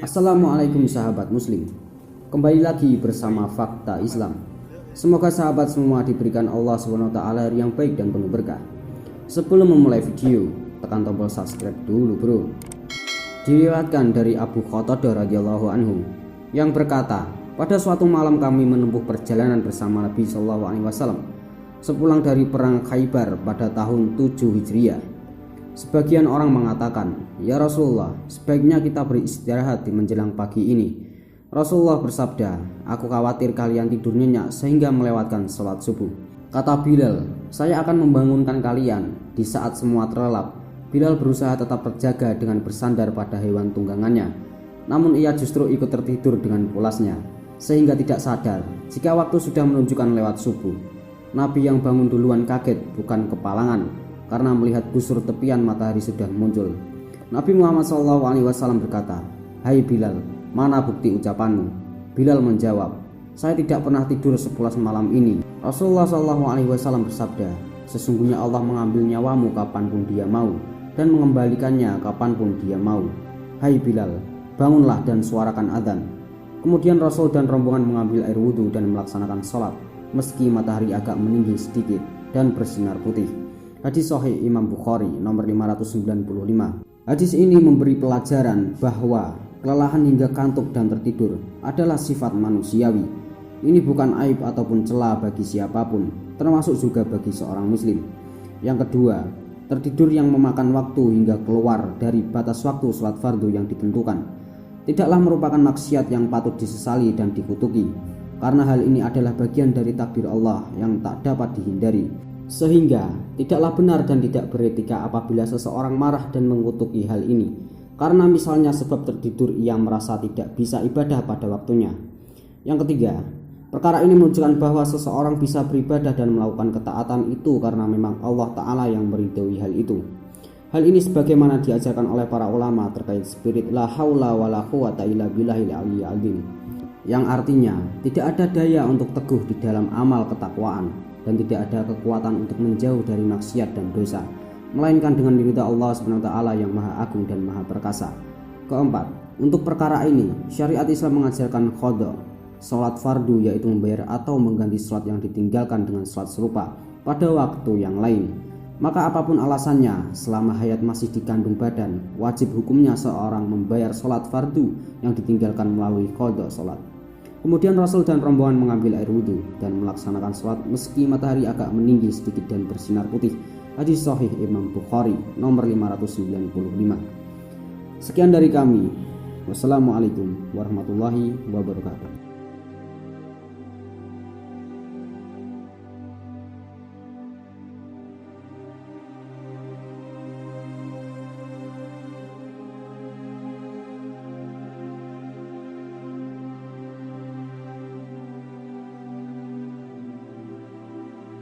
Assalamualaikum sahabat muslim. Kembali lagi bersama Fakta Islam. Semoga sahabat semua diberikan Allah SWT yang baik dan penuh berkah. Sebelum memulai video, tekan tombol subscribe dulu bro. Diriwayatkan dari Abu Qatadah radhiyallahu anhu yang berkata, pada suatu malam kami menempuh perjalanan bersama Nabi SAW sepulang dari perang Khaybar pada tahun 7 Hijriah. Sebagian orang mengatakan, "Ya Rasulullah, sebaiknya kita beristirahat di menjelang pagi ini." Rasulullah bersabda, "Aku khawatir kalian tidur nyenyak sehingga melewatkan sholat subuh." Kata Bilal, "Saya akan membangunkan kalian." Di saat semua terlelap, Bilal berusaha tetap terjaga dengan bersandar pada hewan tunggangannya. Namun ia justru ikut tertidur dengan pulasnya, sehingga tidak sadar jika waktu sudah menunjukkan lewat subuh. Nabi yang bangun duluan kaget bukan kepalangan, karena melihat busur tepian matahari sudah muncul. Nabi Muhammad SAW berkata, "Hai Bilal, mana bukti ucapanmu?" Bilal menjawab, "Saya tidak pernah tidur sepulas malam ini." Rasulullah SAW bersabda, "Sesungguhnya Allah mengambil nyawamu kapanpun Dia mau dan mengembalikannya kapanpun Dia mau. Hai Bilal, bangunlah dan suarakan adzan." Kemudian Rasul dan rombongan mengambil air wudhu dan melaksanakan sholat meski matahari agak meninggi sedikit dan bersinar putih. Hadis Sahih Imam Bukhari nomor 595. Hadis ini memberi pelajaran bahwa kelelahan hingga kantuk dan tertidur adalah sifat manusiawi. Ini bukan aib ataupun celah bagi siapapun, termasuk juga bagi seorang muslim. Yang kedua, tertidur yang memakan waktu hingga keluar dari batas waktu sholat fardu yang ditentukan tidaklah merupakan maksiat yang patut disesali dan dikutuki, karena hal ini adalah bagian dari takdir Allah yang tak dapat dihindari. Sehingga tidaklah benar dan tidak beretika apabila seseorang marah dan mengutuki hal ini, karena misalnya sebab tertidur ia merasa tidak bisa ibadah pada waktunya. Yang ketiga, perkara ini menunjukkan bahwa seseorang bisa beribadah dan melakukan ketaatan itu karena memang Allah Ta'ala yang meridhoi hal itu. Hal ini sebagaimana diajarkan oleh para ulama terkait spirit la haula wala quwata illa billahil aliyyil azim, yang artinya tidak ada daya untuk teguh di dalam amal ketakwaan dan tidak ada kekuatan untuk menjauh dari maksiat dan dosa, melainkan dengan ridha Allah SWT yang maha agung dan maha perkasa. Keempat, untuk perkara ini syariat Islam mengajarkan qadha, sholat fardu, yaitu membayar atau mengganti sholat yang ditinggalkan dengan sholat serupa pada waktu yang lain. Maka apapun alasannya, selama hayat masih dikandung badan, wajib hukumnya seorang membayar sholat fardu yang ditinggalkan melalui qadha sholat. Kemudian Rasul dan rombongan mengambil air wudhu dan melaksanakan sholat meski matahari agak meninggi sedikit dan bersinar putih. Hadis Sahih Imam Bukhari nomor 595. Sekian dari kami. Wassalamualaikum warahmatullahi wabarakatuh.